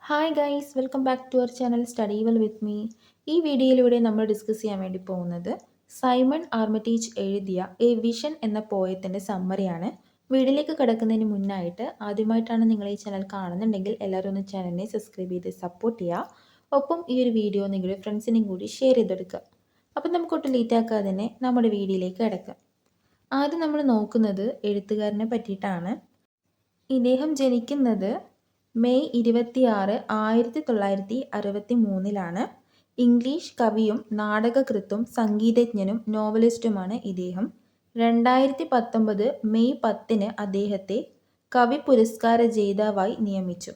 Hi guys welcome back to our channel study well with me. ഈ വീഡിയോയിലൂടെ നമ്മൾ discuss ചെയ്യാൻ വേണ്ടി പോകുന്നത് സൈമൺ ആർമിറ്റേജ് എഴുതിയ എ വിഷൻ എന്ന പോയത്തിൻ്റെ സമ്മറിയാണ്. വീഡിയോയിലേക്ക് കിടക്കുന്നതിന് മുന്നായിട്ട് ആദ്യമായിട്ടാണ് നിങ്ങൾ ഈ ചാനൽ കാണുന്നുണ്ടെങ്കിൽ എല്ലാവരും ഒന്ന് ചാനലിനെ സബ്സ്ക്രൈബ് ചെയ്ത് സപ്പോർട്ട് ചെയ്യുക. ഒപ്പം ഈ ഒരു വീഡിയോ നിങ്ങളുടെ ഫ്രണ്ട്സിനും കൂടി ഷെയർ ചെയ്തെടുക്കുക. അപ്പം നമുക്കൊട്ട് ലേറ്റ് ആക്കാതെ തന്നെ നമ്മുടെ വീഡിയോയിലേക്ക് കിടക്കാം. ആദ്യം നമ്മൾ നോക്കുന്നത് എഴുത്തുകാരനെ പറ്റിയിട്ടാണ്. ഇദ്ദേഹം ജനിക്കുന്നത് മെയ് 26, 1963 ഇംഗ്ലീഷ് കവിയും നാടകകൃത്തും സംഗീതജ്ഞനും നോവലിസ്റ്റുമാണ് ഇദ്ദേഹം. 2019 മെയ് 10 അദ്ദേഹത്തെ കവി പുരസ്കാര ജേതാവായി നിയമിച്ചു.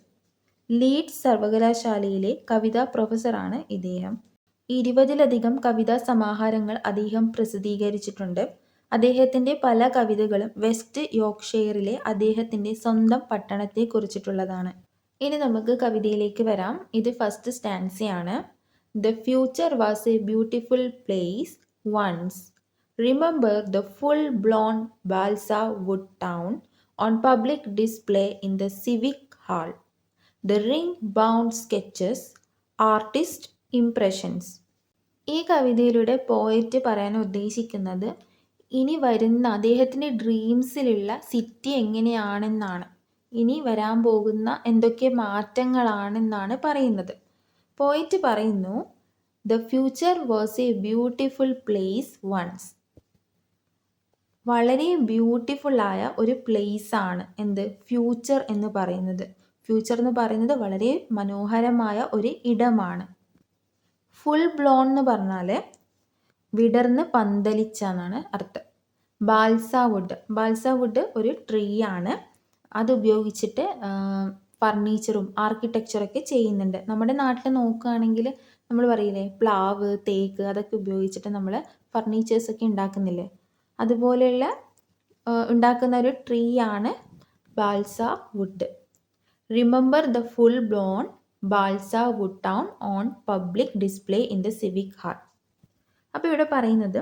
ലീഡ്സ് സർവകലാശാലയിലെ കവിതാ പ്രൊഫസറാണ് ഇദ്ദേഹം. 20ലധികം കവിതാ സമാഹാരങ്ങൾ അദ്ദേഹം പ്രസിദ്ധീകരിച്ചിട്ടുണ്ട്. അദ്ദേഹത്തിൻ്റെ പല കവിതകളും വെസ്റ്റ് യോർക്ക്ഷയറിലെ അദ്ദേഹത്തിൻ്റെ സ്വന്തം പട്ടണത്തെ കുറിച്ചിട്ടുള്ളതാണ്. ഇനി നമുക്ക് കവിതയിലേക്ക് വരാം. ഇത് ഫസ്റ്റ് സ്റ്റാൻസയാണ്. The future was a beautiful place once. Remember the full blown balsa wood town on public display in the civic hall. The ring bound sketches artist impressions. ഈ കവിതയിലൂടെ പോയറ്റ് പറയാൻ ഉദ്ദേശിക്കുന്നത് ഇനി വരുന്ന അദ്ദേഹത്തിൻ്റെ ഡ്രീംസിലുള്ള സിറ്റി എങ്ങനെയാണെന്നാണ്. ഇനി വരാൻ പോകുന്ന എന്തൊക്കെ മാറ്റങ്ങളാണെന്നാണ് പറയുന്നത്. പോയിറ്റ് പറയുന്നു, the future was a beautiful place once. വളരെ ബ്യൂട്ടിഫുള്ളായ ഒരു പ്ലേസ് ആണ് എന്ത് ഫ്യൂച്ചർ എന്ന് പറയുന്നത്. ഫ്യൂച്ചർ എന്ന് പറയുന്നത് വളരെ മനോഹരമായ ഒരു ഇടമാണ്. ഫുൾ ബ്ലോൺ എന്ന് പറഞ്ഞാൽ വിടർന്ന് പന്തലിച്ച എന്നാണ് അർത്ഥം. ബാൽസ വുഡ് ഒരു ട്രീ ആണ്. അതുപയോഗിച്ചിട്ട് ഫർണിച്ചറും ആർക്കിടെക്ചറൊക്കെ ചെയ്യുന്നുണ്ട്. നമ്മുടെ നാട്ടിൽ നോക്കുകയാണെങ്കിൽ നമ്മൾ പറയില്ലേ പ്ലാവ്, തേക്ക് അതൊക്കെ ഉപയോഗിച്ചിട്ട് നമ്മൾ ഫർണിച്ചേഴ്സൊക്കെ ഉണ്ടാക്കുന്നില്ലേ, അതുപോലെയുള്ള ഉണ്ടാക്കുന്ന ഒരു ട്രീ ആണ് balsa wood. Remember the full blown balsa wood town on public display in the civic hall. അപ്പോൾ ഇവിടെ പറയുന്നത്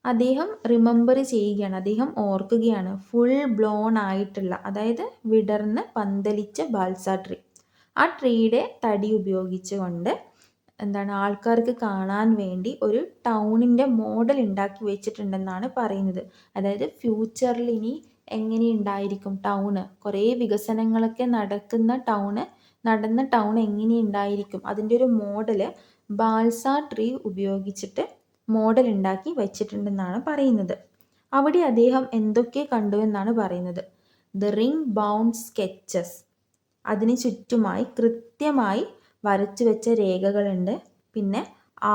അദ്ദേഹം റിമെമ്പർ ചെയ്യുകയാണ്, അദ്ദേഹം ഓർക്കുകയാണ് ഫുൾ ബ്ലോൺ ആയിട്ടുള്ള, അതായത് വിടർന്ന് പന്തലിച്ച ബാൽസ ട്രീ. ആ ട്രീയുടെ തടി ഉപയോഗിച്ചുകൊണ്ട് ആൾക്കാർക്ക് കാണാൻ വേണ്ടി ഒരു ടൗണിൻ്റെ മോഡൽ ഉണ്ടാക്കി വെച്ചിട്ടുണ്ടെന്നാണ് പറയുന്നത്. അതായത് ഫ്യൂച്ചറിൽ ഇനി എങ്ങനെ ഉണ്ടായിരിക്കും ടൗണ്, കുറേ വികസനങ്ങളൊക്കെ നടന്ന ടൗൺ എങ്ങനെ ഉണ്ടായിരിക്കും, അതിൻ്റെ ഒരു മോഡല് ബാൽസ ട്രീ ഉപയോഗിച്ചിട്ട് മോഡൽ ഉണ്ടാക്കി വച്ചിട്ടുണ്ടെന്നാണ് പറയുന്നത്. അവിടെ അദ്ദേഹം എന്തൊക്കെ കണ്ടു എന്നാണ് പറയുന്നത്. ദ റിംഗ് ബൗണ്ട് സ്കെച്ചസ്, അതിന് ചുറ്റുമായി കൃത്യമായി വരച്ചു വെച്ച രേഖകളുണ്ട്. പിന്നെ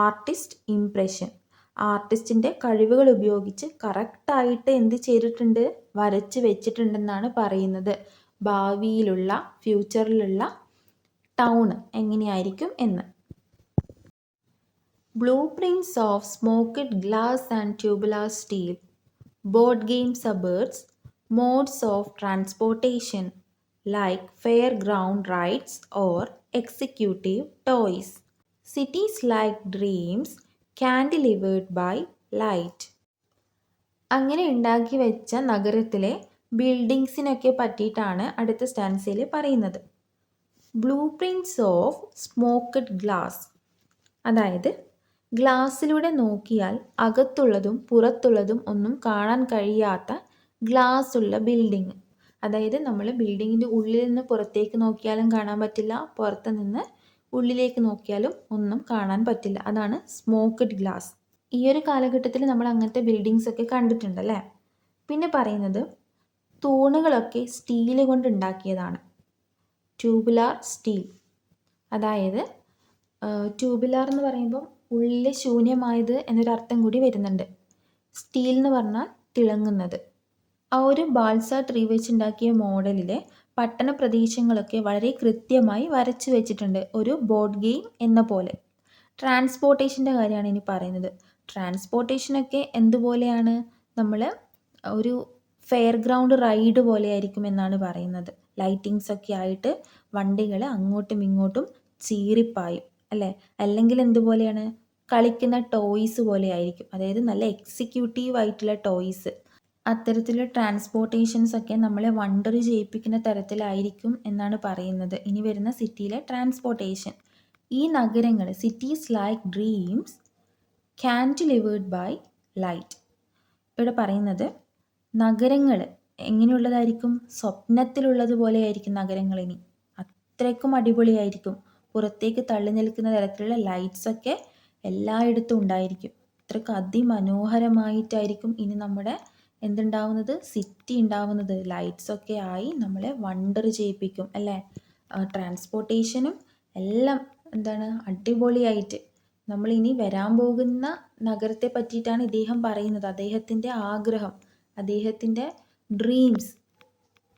ആർട്ടിസ്റ്റ് ഇംപ്രഷൻ, ആർട്ടിസ്റ്റിൻ്റെ കഴിവുകൾ ഉപയോഗിച്ച് കറക്റ്റായിട്ട് എന്ത് ചെയ്തിട്ടുണ്ട്, വരച്ചു വെച്ചിട്ടുണ്ടെന്നാണ് പറയുന്നത്. ഭാവിയിലുള്ള ഫ്യൂച്ചറിലുള്ള ടൗൺ എങ്ങനെയായിരിക്കും എന്ന്. Blueprints of smoked glass and tubular steel, board game suburbs, modes of transportation like fairground rides or executive toys, cities like dreams cantilevered by light. അങ്ങനെ ഉണ്ടാക്കി വെച്ച നഗരത്തിലെ ബിൽഡിങ്സിനൊക്കെ പറ്റിയിട്ടാണ് അടുത്ത സ്റ്റാൻസയിൽ പറയുന്നത്. Blue prints of smoked glass, അതായത് ഗ്ലാസ്സിലൂടെ നോക്കിയാൽ അകത്തുള്ളതും പുറത്തുള്ളതും ഒന്നും കാണാൻ കഴിയാത്ത ഗ്ലാസ് ഉള്ള ബിൽഡിങ്. അതായത് നമ്മൾ ബിൽഡിങ്ങിൻ്റെ ഉള്ളിൽ നിന്ന് പുറത്തേക്ക് നോക്കിയാലും കാണാൻ പറ്റില്ല, പുറത്ത് നിന്ന് ഉള്ളിലേക്ക് നോക്കിയാലും ഒന്നും കാണാൻ പറ്റില്ല. അതാണ് സ്മോക്ക്ഡ് ഗ്ലാസ്. ഈ ഒരു കാലഘട്ടത്തിൽ നമ്മൾ അങ്ങനത്തെ ബിൽഡിങ്സ് ഒക്കെ കണ്ടിട്ടുണ്ടല്ലേ. പിന്നെ പറയുന്നത് തൂണുകളൊക്കെ സ്റ്റീൽ കൊണ്ട് ഉണ്ടാക്കിയതാണ്. ട്യൂബുലാർ സ്റ്റീൽ, അതായത് ട്യൂബുലാർ എന്ന് പറയുമ്പം ഉള്ളിൽ ശൂന്യമായത് എന്നൊരർത്ഥം കൂടി വരുന്നുണ്ട്. സ്റ്റീൽ എന്ന് പറഞ്ഞാൽ തിളങ്ങുന്നത്. ആ ഒരു ബാൽസ ട്രീ വെച്ചുണ്ടാക്കിയ മോഡലിലെ പട്ടണ പ്രദേശങ്ങളൊക്കെ വളരെ കൃത്യമായി വരച്ചു വെച്ചിട്ടുണ്ട്, ഒരു ബോർഡ് ഗെയിം എന്ന പോലെ. ട്രാൻസ്പോർട്ടേഷൻ്റെ കാര്യമാണ് ഇനി പറയുന്നത്. ട്രാൻസ്പോർട്ടേഷനൊക്കെ എന്തുപോലെയാണ്, നമ്മൾ ഒരു ഫെയർ ഗ്രൗണ്ട് റൈഡ് പോലെ ആയിരിക്കും എന്നാണ് പറയുന്നത്. ലൈറ്റിങ്സ് ഒക്കെ ആയിട്ട് വണ്ടികൾ അങ്ങോട്ടും ഇങ്ങോട്ടും ചീറിപ്പായും അല്ലേ. അല്ലെങ്കിൽ എന്തുപോലെയാണ്, കളിക്കുന്ന ടോയ്സ് പോലെ ആയിരിക്കും. അതായത് നല്ല എക്സിക്യൂട്ടീവ് ആയിട്ടുള്ള ടോയ്സ്. അത്തരത്തിലുള്ള ട്രാൻസ്പോർട്ടേഷൻസ് ഒക്കെ നമ്മളെ വണ്ടർ ചെയ്യിപ്പിക്കുന്ന തരത്തിലായിരിക്കും എന്നാണ് പറയുന്നത് ഇനി വരുന്ന സിറ്റിയിലെ ട്രാൻസ്പോർട്ടേഷൻ. ഈ നഗരങ്ങൾ cities like dreams cantilevered by light. ഇവിടെ പറയുന്നത് നഗരങ്ങൾ എങ്ങനെയുള്ളതായിരിക്കും? സ്വപ്നത്തിലുള്ളതുപോലെ ആയിരിക്കും നഗരങ്ങൾ. ഇനി അത്രയ്ക്കും അടിപൊളിയായിരിക്കും. പുറത്തേക്ക് തള്ളി നിൽക്കുന്ന തരത്തിലുള്ള ലൈറ്റ്സ് ഒക്കെ എല്ലായിടത്തും ഉണ്ടായിരിക്കും. അത്രയ്ക്ക് അതിമനോഹരമായിട്ടായിരിക്കും ഇനി നമ്മുടെ എന്തുണ്ടാവുന്നത്? സിറ്റി ഉണ്ടാവുന്നത്. ലൈറ്റ്സ് ഒക്കെ ആയി നമ്മളെ വണ്ടർ ചെയ്യിപ്പിക്കും അല്ലേ? ട്രാൻസ്പോർട്ടേഷനും എല്ലാം എന്താണ് അടിപൊളിയായിട്ട്. നമ്മളിനി വരാൻ പോകുന്ന നഗരത്തെ പറ്റിയിട്ടാണ് ഇദ്ദേഹം പറയുന്നത്. അദ്ദേഹത്തിൻ്റെ ആഗ്രഹം, അദ്ദേഹത്തിൻ്റെ ഡ്രീംസ്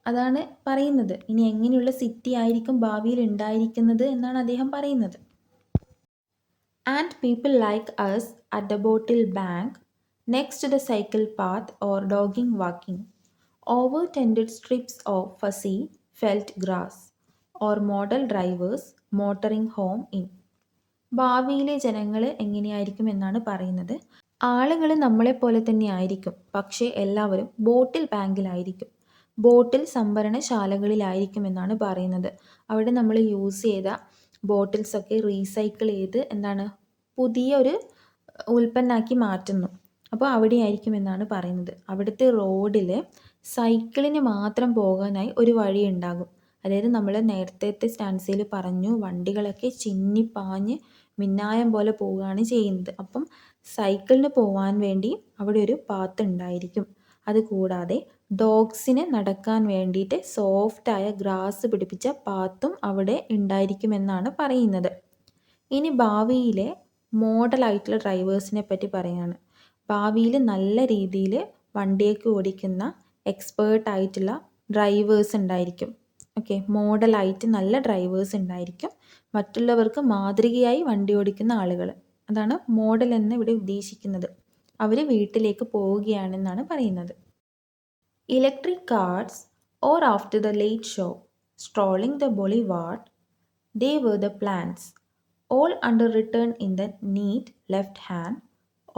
അതാണ് പറയുന്നത്. ഇനി എങ്ങനെയുള്ള സിറ്റി ആയിരിക്കും ഭാവിയിൽ ഉണ്ടായിരിക്കുന്നത് എന്നാണ് അദ്ദേഹം പറയുന്നത്. And people like us at the bottle bank, next to the cycle path or dogging walking, over tended strips of fuzzy felt grass, or model drivers motoring home in. ഭാവിയിലെ ജനങ്ങൾ എങ്ങനെയായിരിക്കും എന്നാണ് പറയുന്നത്. ആളുകൾ നമ്മളെപ്പോലെ തന്നെ ആയിരിക്കും, പക്ഷേ എല്ലാവരും ബോട്ടിൽ ബാങ്കിലായിരിക്കും, ബോട്ടിൽ സംഭരണശാലകളിലായിരിക്കും എന്നാണ് പറയുന്നത്. അവിടെ നമ്മൾ യൂസ് ചെയ്ത ബോട്ടിൽസൊക്കെ റീസൈക്കിൾ ചെയ്ത് എന്താണ് പുതിയ ഒരു ഉൽപ്പന്നമാക്കി മാറ്റുന്നു. അപ്പോൾ അവിടെയായിരിക്കും എന്നാണ് പറയുന്നത്. അവിടുത്തെ റോഡിൽ സൈക്കിളിന് മാത്രം പോകാനായി ഒരു വഴി ഉണ്ടാകും. അതായത് നമ്മൾ നേരത്തെ സ്റ്റാൻസയിൽ പറഞ്ഞു വണ്ടികളൊക്കെ ചിന്നിപ്പാഞ്ഞ് മിന്നായം പോലെ പോവുകയാണ് ചെയ്യുന്നത്. അപ്പം സൈക്കിളിന് പോകാൻ വേണ്ടി അവിടെ ഒരു പാത്ത് ഉണ്ടായിരിക്കും. അതുകൂടാതെ ഡോഗ്സിന് നടക്കാൻ വേണ്ടിയിട്ട് സോഫ്റ്റായ ഗ്രാസ് പിടിപ്പിച്ച പാത്തും അവിടെ ഉണ്ടായിരിക്കുമെന്നാണ് പറയുന്നത്. ഇനി ഭാവിയിലെ മോഡലായിട്ടുള്ള ഡ്രൈവേഴ്സിനെ പറ്റി പറയുകയാണ്. ഭാവിയിൽ നല്ല രീതിയിൽ വണ്ടിയൊക്കെ ഓടിക്കുന്ന എക്സ്പേർട്ടായിട്ടുള്ള ഡ്രൈവേഴ്സ് ഉണ്ടായിരിക്കും. ഓക്കെ, മോഡലായിട്ട് നല്ല ഡ്രൈവേഴ്സ് ഉണ്ടായിരിക്കും. മറ്റുള്ളവർക്ക് മാതൃകയായി വണ്ടി ഓടിക്കുന്ന ആളുകൾ, അതാണ് മോഡൽ എന്ന് ഇവിടെ ഉദ്ദേശിക്കുന്നത്. അവർ വീട്ടിലേക്ക് പോവുകയാണെന്നാണ് പറയുന്നത്. Electric cars or after the late show, strolling the boulevard, they were the plans, all underwritten in the neat left hand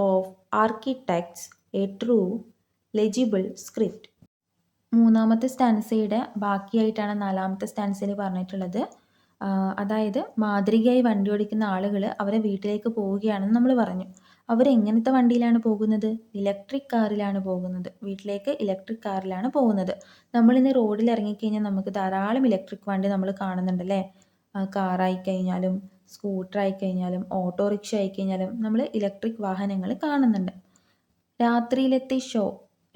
of architects, a true legible script. മൂന്നാമത്തെ സ്റ്റാൻസയുടെ ബാക്കിയായിട്ടാണ് നാലാമത്തെ സ്റ്റാൻസയിൽ പറഞ്ഞിട്ടുള്ളത്. അതായത് മാതൃകയായി വണ്ടി ഓടിക്കുന്ന ആളുകൾ അവരെ വീട്ടിലേക്ക് പോവുകയാണെന്ന് നമ്മൾ പറഞ്ഞു. അവരെങ്ങനത്തെ വണ്ടിയിലാണ് പോകുന്നത്? ഇലക്ട്രിക് കാറിലാണ് പോകുന്നത്. വീട്ടിലേക്ക് ഇലക്ട്രിക് കാറിലാണ് പോകുന്നത്. നമ്മളിന്ന് റോഡിൽ ഇറങ്ങിക്കഴിഞ്ഞാൽ നമുക്ക് ധാരാളം ഇലക്ട്രിക് വണ്ടി നമ്മൾ കാണുന്നുണ്ടല്ലേ? കാറായിക്കഴിഞ്ഞാലും സ്കൂട്ടറായിക്കഴിഞ്ഞാലും ഓട്ടോറിക്ഷ ആയിക്കഴിഞ്ഞാലും നമ്മൾ ഇലക്ട്രിക് വാഹനങ്ങൾ കാണുന്നുണ്ട്. രാത്രിയിലത്തെ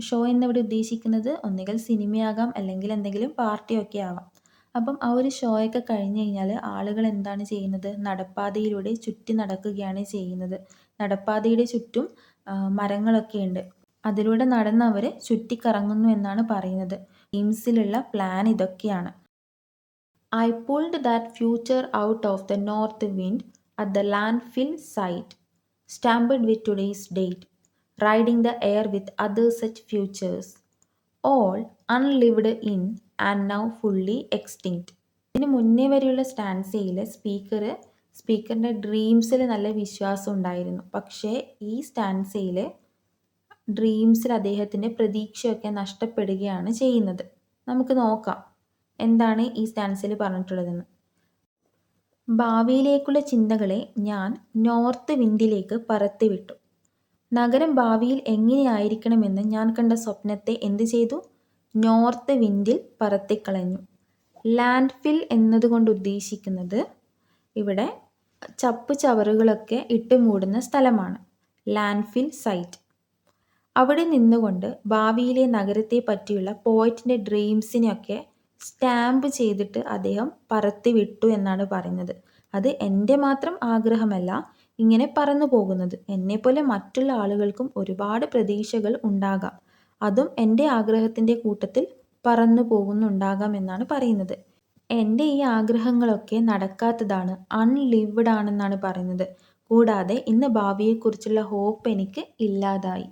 ഷോ എന്നിവിടെ ഉദ്ദേശിക്കുന്നത് ഒന്നുകിൽ സിനിമയാകാം, അല്ലെങ്കിൽ എന്തെങ്കിലും പാർട്ടിയൊക്കെ ആവാം. അപ്പം ആ ഒരു ഷോയൊക്കെ കഴിഞ്ഞ് കഴിഞ്ഞാൽ ആളുകൾ എന്താണ് ചെയ്യുന്നത്? നടപ്പാതയിലൂടെ ചുറ്റി നടക്കുകയാണ് ചെയ്യുന്നത്. നടപ്പാതയുടെ ചുറ്റും മരങ്ങളൊക്കെ ഉണ്ട്. അതിലൂടെ നടന്നവർ ചുറ്റിക്കറങ്ങുന്നു എന്നാണ് പറയുന്നത്. ഡ്രീംസിലുള്ള പ്ലാൻ ഇതൊക്കെയാണ്. I pulled that future out of the north wind at the landfill site, stamped with today's date, riding the air with other such futures, all unlived in and now fully extinct. ഇതിന് മുന്നേ വരെയുള്ള സ്റ്റാൻസയിൽ സ്പീക്കറിൻ്റെ ഡ്രീംസിൽ നല്ല വിശ്വാസം ഉണ്ടായിരുന്നു. പക്ഷേ ഈ സ്റ്റാൻസയിൽ ഡ്രീംസിൽ അദ്ദേഹത്തിൻ്റെ പ്രതീക്ഷയൊക്കെ നഷ്ടപ്പെടുകയാണ് ചെയ്യുന്നത്. നമുക്ക് നോക്കാം എന്താണ് ഈ സ്റ്റാൻസയിൽ പറഞ്ഞിട്ടുള്ളതെന്ന്. ഭാവിയിലേക്കുള്ള ചിന്തകളെ ഞാൻ നോർത്ത് വിൻഡിലേക്ക് പറത്തിവിട്ടു. നഗരം ഭാവിയിൽ എങ്ങനെയായിരിക്കണമെന്ന് ഞാൻ കണ്ട സ്വപ്നത്തെ എന്ത് ചെയ്തു? നോർത്ത് വിൻഡിൽ പറത്തിക്കളഞ്ഞു. ലാൻഡ് ഫിൽ എന്നതുകൊണ്ട് ഉദ്ദേശിക്കുന്നത് ഇവിടെ ചപ്പ് ചവറുകളൊക്കെ ഇട്ട് മൂടുന്ന സ്ഥലമാണ് ലാൻഡ് ഫിൽ സൈറ്റ്. അവിടെ നിന്നുകൊണ്ട് ഭാവിയിലെ നഗരത്തെ പറ്റിയുള്ള പോയിറ്റിൻ്റെ ഡ്രീംസിനെയൊക്കെ സ്റ്റാമ്പ് ചെയ്തിട്ട് അദ്ദേഹം പറത്തി വിട്ടു എന്നാണ് പറയുന്നത്. അത് എൻ്റെ മാത്രം ആഗ്രഹമല്ല ഇങ്ങനെ പറന്നു പോകുന്നത്. എന്നെപ്പോലെ മറ്റുള്ള ആളുകൾക്കും ഒരുപാട് പ്രതീക്ഷകൾ ഉണ്ടാകാം. അതും എൻ്റെ ആഗ്രഹത്തിൻ്റെ കൂട്ടത്തിൽ പറന്നു പോകുന്നുണ്ടാകാം എന്നാണ് പറയുന്നത്. എൻ്റെ ഈ ആഗ്രഹങ്ങളൊക്കെ നടക്കാത്തതാണ്, അൺലിവ്ഡ് ആണെന്നാണ് പറയുന്നത്. കൂടാതെ ഇന്ന് ഭാവിയെക്കുറിച്ചുള്ള ഹോപ്പ് എനിക്ക് ഇല്ലാതായി.